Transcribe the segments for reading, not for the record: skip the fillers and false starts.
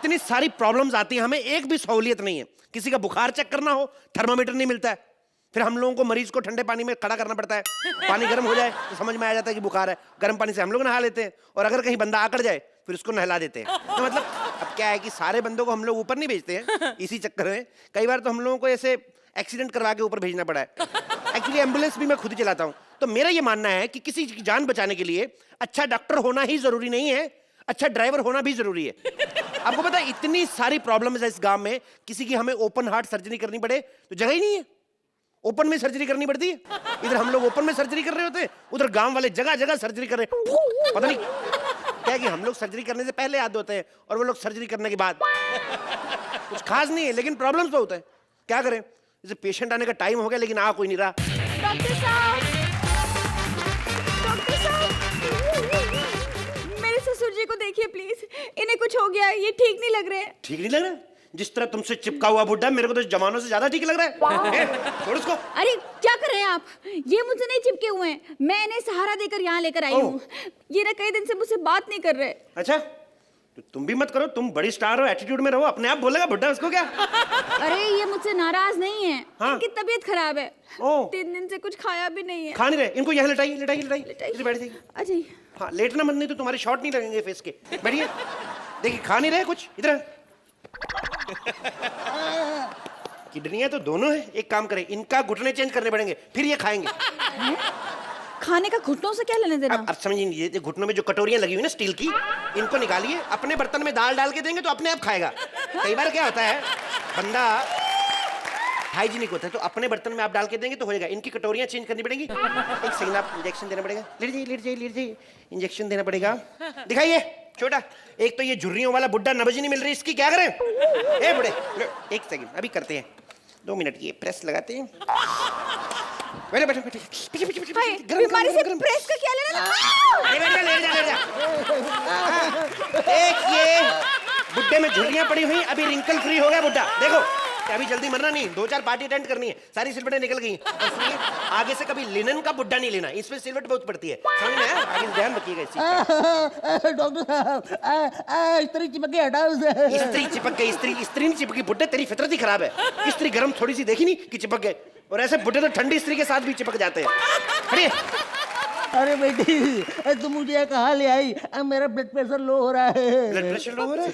इतनी सारी प्रॉब्लम्स आती हैं, हमें एक भी सहूलियत नहीं है। किसी का बुखार चेक करना हो, थर्मामीटर नहीं मिलता है, फिर हम लोगों को मरीज को ठंडे पानी में खड़ा करना पड़ता है। पानी गर्म हो जाए तो समझ में आ जाता है कि बुखार है, गर्म पानी से हम लोग नहा लेते हैं, और अगर कहीं बंदा आकर जाए फिर उसको नहला देते हैं। तो मतलब अब क्या है कि सारे बंदों को हम लोग ऊपर नहीं भेजते हैं, इसी चक्कर में कई बार तो हम लोगों को ऐसे एक्सीडेंट करवा के ऊपर भेजना पड़ा है। एक्चुअली एम्बुलेंस भी मैं खुद ही चलाता हूँ। तो मेरा ये मानना है कि किसी की जान बचाने के लिए अच्छा डॉक्टर होना ही जरूरी नहीं है, अच्छा ड्राइवर होना भी जरूरी है। आपको पता है इतनी सारी प्रॉब्लम्स है इस गांव में, किसी की हमें ओपन हार्ट सर्जरी करनी पड़े तो जगह ही नहीं है, ओपन में सर्जरी करनी पड़ती है। इधर हम लोग ओपन में सर्जरी कर रहे होते हैं, उधर गांव वाले जगह जगह सर्जरी कर रहे हैं। पता नहीं क्या है कि हम लोग सर्जरी करने से पहले याद होते हैं और वो लोग सर्जरी करने के बाद। कुछ खास नहीं है लेकिन प्रॉब्लम्स तो होता है, क्या करें। जैसे पेशेंट आने का टाइम हो गया लेकिन आ कोई नहीं रहा। डॉक्टर साहब, डॉक्टर साहब, मेरे ससुर जी को देखिए प्लीज, इन्हें कुछ हो गया है, ये ठीक नहीं लग रहे हैं। ठीक नहीं लग रहा है? जिस तरह तुमसे चिपका हुआ बुड्ढा मेरे को तो जवानों से ज्यादा ठीक लग रहा है। छोड़ उसको। अरे क्या कर रहे हैं आप? ये मुझसे नहीं चिपके हुए हैं, मैं इन्हें सहारा देकर यहाँ लेकर आई हूँ। ये ना कई दिन से मुझसे बात नहीं कर रहे। अच्छा तो तुम भी मत करो, तुम बड़ी स्टार हो, एटीट्यूड में रहो, अपने आप बोलेगा बुड्ढा, उसको क्या। अरे ये मुझसे नाराज नहीं है, हाँ? इनकी तबीयत खराब है, ओ। 3 दिन से कुछ खाया भी नहीं है। खा नहीं रहे, इनको यहाँ लिटाइए लिटाइए लिटाइए, इधर बैठ जाइए। अच्छा हाँ लेटना मत, नहीं तो तुम्हारे शॉट नहीं लगेंगे फेस के। बैठिए, देखिए खा नहीं रहे कुछ, इधर। किडनियां तो दोनों है, एक काम करें इनका घुटने चेंज करने पड़ेंगे फिर ये खाएंगे। खाने का घुटनों से क्या लेने देना? अब समझिए, ये घुटनों में जो कटोरियां लगी हुई ना स्टील की, इनको निकालिए, अपने बर्तन में दाल डाल के देंगे तो अपने आप खाएगा। कई बार क्या होता है बंदा हाइजीनिक होता है तो अपने बर्तन में आप डाल के देंगे तो हो जाएगा। इनकी कटोरियां चेंज करनी पड़ेगी। एक सेकंड, आप इंजेक्शन देना पड़ेगा। लेट जाइए लेट जाइए लेट जाइए, इंजेक्शन देना पड़ेगा। दिखाइए छोटा, एक तो ये झुर्रियों वाला बुड्ढा नब्ज नहीं मिल रही, इसकी क्या करें। ए बुढ़े, एक सेकंड अभी करते हैं, 2 मिनट, ये प्रेस लगाते हैं। बैठो बैठो बैठो, पीछे पीछे पीछे, बीमारी से प्रेस का क्या लेना? एक ये बुड्ढे में झुर्रियां पड़ी हुई, अभी रिंकल फ्री हो गया बुड्ढा। देखो अभी जल्दी मरना नहीं, 2-4 पार्टी अटेंड करनी है, सारी सिलवटें निकल गई। आगे से कभी लिनन का बुड्ढा नहीं लेना, इसमें सिलवट बहुत पड़ती है, समझ में आया? आगे ध्यान रखिएगा इस चीज का। डॉक्टर साहब, स्त्री चिपक गई, हटाओ उसे। स्त्री चिपक गई? स्त्री नहीं चिपकी बुड्ढे, तेरी फितरत ही खराब है। स्त्री गर्म थोड़ी सी देखी नहीं कि चिपक गए, और ऐसे बुड्ढे तो ठंडी स्त्री के साथ भी चिपक जाते हैं। अरे अरे बेटी, तुम मुझे कहाँ ले आई? मेरा ब्लड प्रेशर लो हो रहा है। ब्लड प्रेशर लो हो रहा है?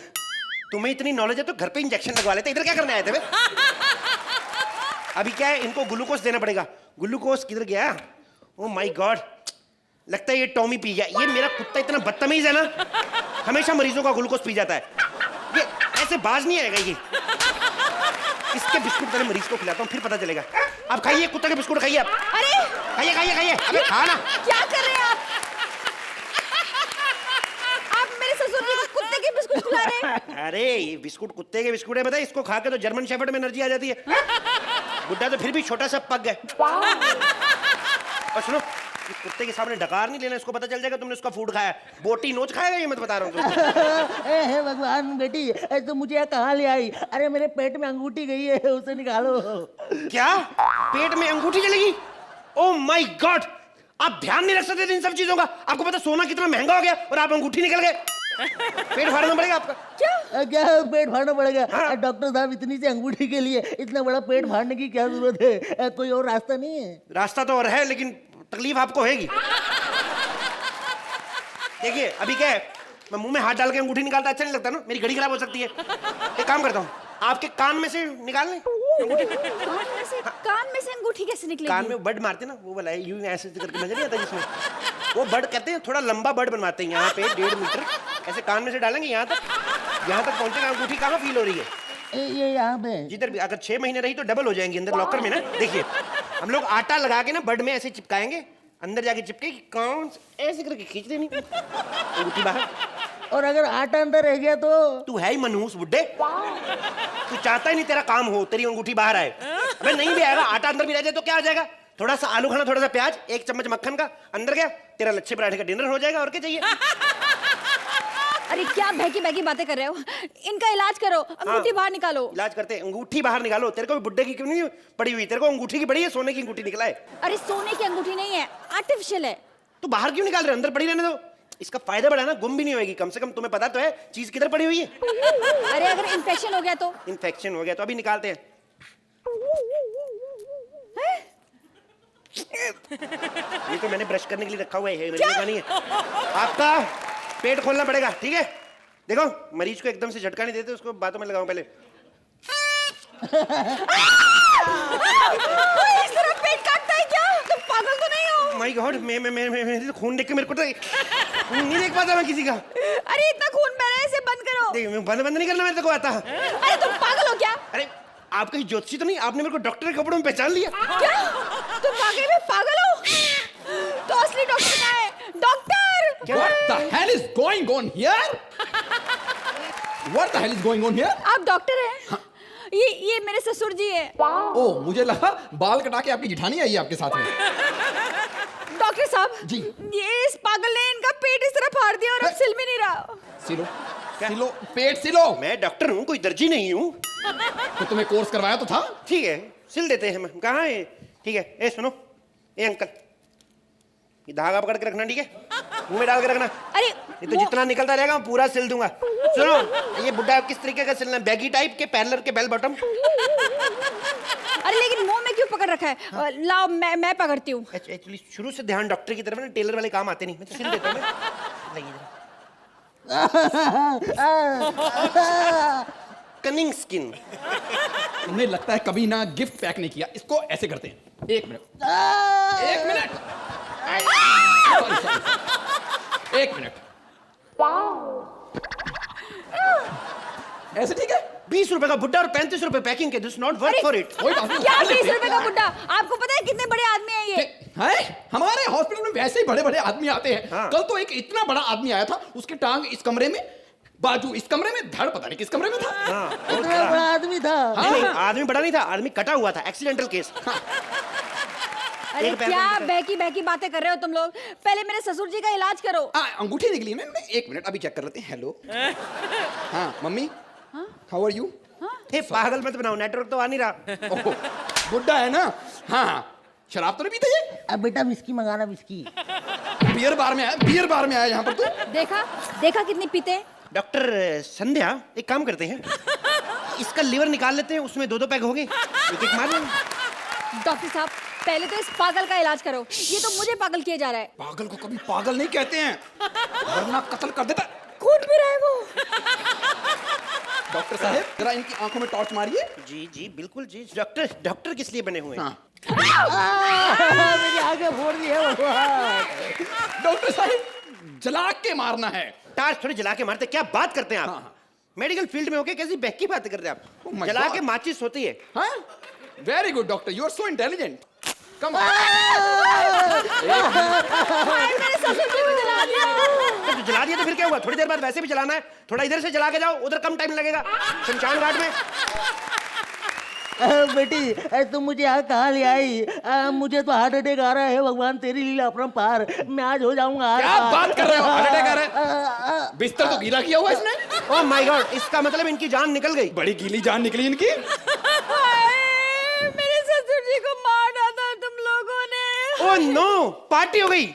तुम्हें इतनी नॉलेज है तो घर पे इंजेक्शन लगवा लेते, इधर क्या करने आए थे? अभी क्या है, इनको ग्लूकोज देना पड़ेगा। ग्लूकोज किधर गया? ओह माय गॉड, लगता है ये टॉमी पी गया। ये मेरा कुत्ता इतना बदतमीज है ना, हमेशा मरीजों का ग्लूकोज पी जाता है। ये ऐसे बाज नहीं आएगा ये। इसके बिस्कुट पहले मरीज को खिलाता हूँ फिर पता चलेगा। आप खाइए कुत्ते के बिस्कुट, खाइए आप। अरे खाइए खाइए खाइए, अबे खाना। क्या कर रहे हैं आप? आप मेरे ससुर जी को कुत्ते के बिस्कुट खिला रहे हैं? अरे ये बिस्कुट कुत्ते के बिस्कुट है, बताए इसको खा के तो जर्मन शेफर्ड में एनर्जी आ जाती है। बुड्ढा तो फिर भी छोटा सा पक गए। और सुनो, इस कुत्ते के सामने डकार नहीं लेना, इसको पता चल जाएगा तुमने उसका फूड खाया। बोटी नोच खाएगा ये, मैं तो बता रहा हूँ। हे भगवान बेटी, तुम मुझे कहाँ ले आई? अरे मेरे पेट में अंगूठी गई है, उसे निकालो। क्या पेट में अंगूठी चलेगी? ओह माय गॉड, आप ध्यान नहीं रख सकते इन सब चीजों का। आपको पता सोना कितना महंगा हो गया और आप अंगूठी निकल गए। पेट फाड़ना पड़ेगा आपका। क्या पेट फाड़ना पड़ेगा? डॉक्टर साहब, इतनी सी अंगूठी के लिए इतना बड़ा पेट फाड़ने की क्या जरूरत है? कोई और रास्ता नहीं है? रास्ता तो और है लेकिन तकलीफ आपको होगी। देखिए अभी क्या है, मैं मुंह में हाथ डाल के अंगूठी निकालता अच्छा नहीं लगता ना, मेरी घड़ी खराब हो सकती है। एक काम करता हूँ, आपके कान में से निकाल लें अंगूठी। कान में से अंगूठी कैसे निकलेगी? कान में बर्ड मारते ना, वो वाला है, यूं ऐसे करके मजा नहीं आता जिसमें वो बर्ड कहते हैं, थोड़ा लंबा बर्ड बनवाते हैं यहाँ पे 1.5 मीटर, ऐसे कान में से डालेंगे यहाँ तक पहुंचेगा। अंगूठी कहाँ फील हो रही है? ये यहाँ पे जिधर भी, अगर 6 महीने रही तो डबल हो जाएंगी अंदर लॉकर में ना। देखिए हम लोग आटा लगा के ना बर्ड में ऐसे चिपकाएंगे, अंदर जाके चिपके कौन ऐसे करके खींच देनी अंगूठी बाहर। और अगर आटा अंदर रह गया तो? तू है ही मनहूस बुड्ढे, तू चाहता ही नहीं तेरा काम हो, तेरी अंगूठी बाहर आए। अबे नहीं भी आएगा, आटा अंदर भी रह जाए तो क्या आ जाएगा? थोड़ा सा आलू खाना, थोड़ा सा प्याज, 1 चम्मच मक्खन का, अंदर गया तेरा लच्छे पराठे का डिनर हो जाएगा। और क्या चाहिए? अरे क्या बहकी बहकी बातें कर रहे हो? इनका इलाज करो, अंगूठी बाहर निकालो। इलाज करते हैं, अंगूठी बाहर निकालो। तेरे को भी बुड्ढे की क्यों नहीं पड़ी हुई? तेरे को अंगूठी की पड़ी है, सोने की अंगूठी निकला है। अरे सोने की अंगूठी नहीं है, आर्टिफिशियल है। तो बाहर क्यों निकाल रहे हो? अंदर पड़ी रहने दो। इसका फायदा बड़ा है ना, गुम भी नहीं होगी, कम से कम तुम्हें पता तो है चीज किधर पड़ी हुई है। अरे अगर इन्फेक्शन हो गया तो? इन्फेक्शन हो गया तो अभी निकालते हैं। ये तो मैंने ब्रश करने के लिए रखा हुआ है, मेरे लिए नहीं है। आपका पेट खोलना पड़ेगा, ठीक है? देखो मरीज को एकदम से झटका नहीं देते, उसको बातों में लगाओ पहले। इस तरह पेट काटता है क्या? तुम पागल तो नहीं हो? माय गॉड, मैं तो खून देख के मेरे को तो नहीं देख पाता मैं किसी का। अरे इतना खून बह रहा है, इसे बंद करो। बंद नहीं करना मेरे को आता। अरे तुम पागल हो क्या? अरे आप कहीं ज्योतिषी तो नहीं? आपने मेरे को डॉक्टर के कपड़ों में पहचान लिया क्या? तुम वाकई में पागल हो? तो असली डॉक्टर कहाँ है? Doctor! What the hell is going on here? What the hell is going on here? आप डॉक्टर हैं? ये मेरे ससुर जी है। ओह, मुझे लगा बाल कटा के आपकी जिठानी आई है आपके साथ में। डॉक्टर साहब जी। ये इस पागल ने इनका पेट इस तरह फाड़ दिया और अब सिल भी नहीं रहा। सिलो, सिलो, पेट सिलो। मैं डॉक्टर हूँ, कोई दर्जी नहीं हूँ। तो तुम्हें कोर्स करवाया तो था। ठीक है, सिल देते हैं हम। कहाँ है? ठीक है, ए सुनो, ए अंकल, ये धागा पकड़ के रखना, ठीक है? मुंह में डाल के रखना। अरे ये तो जितना निकलता रहेगा मैं पूरा सिल दूंगा। सुनो, ये बुड्ढा किस तरीके का सिलना है? बैगी टाइप के, पैरेलल के, बेल बॉटम? अरे लेकिन मुंह में क्यों पकड़ रखा है? लाओ मैं पकड़ती हूँ। एक्चुअली शुरू से ध्यान डॉक्टर की तरफ है ना, टेलर वाले काम आते नहीं। मैं तो सिल देता हूँ। लगी जरा। Cunning skin. तुम्हें लगता है कभी ना गिफ्ट पैक नहीं किया। इसको ऐसे करते हैं। एक मिनट, एक मिनट, एक मिनट। ऐसे ठीक है? 20 रुपए का बुड्ढा और 35 रुपए पैकिंग के। This not work for it. कोई बात नहीं, क्या उठा लेते 20 हैं। रुपए का बुड्ढा? आपको पता है कितने बड़े आदमी है ये? हैं? हमारे हॉस्पिटल में वैसे ही बड़े बड़े आदमी आते हैं। हाँ। कल तो एक इतना बड़ा आदमी आया था, उसकी टांग इस कमरे में, बाजू इस कमरे में, धड़ पता नहीं किस कमरे में था। हाँ, इतना बड़ा आदमी था। नहीं, आदमी बड़ा नहीं था, आदमी कटा हुआ था, एक्सीडेंटल केस। अरे एक पैर क्या में बहकी बहकी बातें कर रहे हो तुम लोग? पहले मेरे ससुर जी का इलाज करो। अंगूठी निकली ना, एक मिनट अभी चेक कर लेते हैं। हेलो, हाँ मम्मी, हाउ आर यू? हे पागल मत बनाओ, नेटवर्क तो आ नहीं रहा। बुड्ढा है ना। हाँ, शराब तो नहीं पीते ये? अब बेटा विस्की मंगाना, विस्की। बियर बार में आया, बियर बार में आया यहाँ पर। तो देखा कितनी पीते? डॉक्टर संध्या, एक काम करते हैं, इसका लीवर निकाल लेते हैं, उसमें 2-2 पैक होंगे, एक मार लेंगे। डॉक्टर साहब पहले तो इस पागल का इलाज करो। ये तो मुझे पागल किया जा रहा है। पागल को कभी पागल नहीं कहते हैं, वरना कत्ल कर देता। खून पी रहा है वो। डॉक्टर साहब जरा इनकी आंखों में टॉर्च मारिए। जी जी बिल्कुल जी। डॉक्टर किस लिए बने हुए हैं? हाँ। मेरी आंखें फोड़ दी है भगवान। डॉक्टर साहब जला के मारना है। टार्च थोड़ी जला के मारते, क्या बात करते हैं आप? हाँ। मेडिकल फील्ड में होके कैसी बहकी बातें करते हैं आप? Oh my जला God. के माचिस होती है। हाँ, very good doctor, you are so intelligent. कम मेरे ससुर जी को जला दिया। तो जला दिया तो फिर क्या हुआ? थोड़ी देर बाद वैसे भी जलाना है, थोड़ा इधर से जला के जाओ, उधर कम टाइम लगेगा शमशान घाट में। बेटी तुम मुझे यहाँ कहाँ ले आई? मुझे तो हार्ट अटैक आ रहा है, भगवान तेरी लीला अपरंपार। मैं आज हो जाऊंगा। क्या बात कर रहे हो? हार्ट अटैक आ रहा है? बिस्तर तो गीला किया हुआ है इसने। ओह माय गॉड, इसका मतलब इनकी जान निकल गई। बड़ी गीली जान निकली इनकी। मेरे ससुर जी को मार डाला तुम लोगों ने। ओह नो, पार्टी हो गई।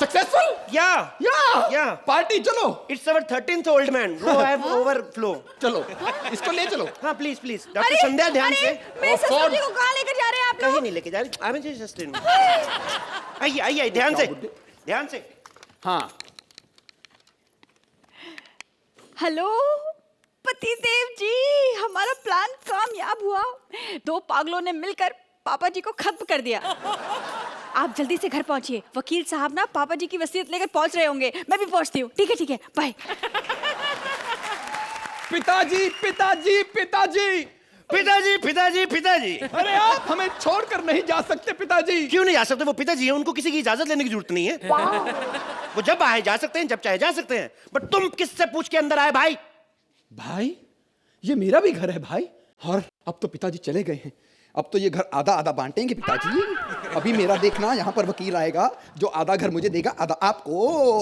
सक्सेसफुल या पार्टी। चलो, it's our 13th old man who have overflow. चलो इसको ले चलो। हाँ प्लीज प्लीज। डॉक्टर संध्या ध्यान से। मेरे ससुर जी को कहाँ लेकर जा रहे हैं आप कहीं लोग? नहीं लेके जा रही, आई एम जस्ट इन। आइए आइए ध्यान से, ध्यान से। हाँ, हेलो पतिदेव जी, हमारा प्लान कामयाब हुआ। 2 पागलों ने मिलकर पापा जी को खत्म कर दिया। आप जल्दी से घर पहुंचिए, वकील साहब ना पापा जी की वसीयत लेकर पहुंच रहे होंगे। मैं भी पहुंचती हूँ। ठीक है बाय। पिताजी पिताजी पिताजी पिताजी पिताजी पिताजी। अरे आप हमें छोड़कर नहीं जा सकते पिताजी। क्यों नहीं जा सकते? वो पिताजी हैं, उनको किसी की इजाजत लेने की जरूरत नहीं है। वो जब आए जा सकते हैं, जब चाहे जा सकते हैं। बट तुम किससे पूछ के अंदर आए भाई? भाई, ये मेरा भी घर है भाई। और अब तो पिताजी चले गए हैं, अब तो ये घर आधा आधा बांटेंगे पिताजी। अभी मेरा देखना, यहाँ पर वकील आएगा जो आधा घर मुझे देगा, आधा आपको।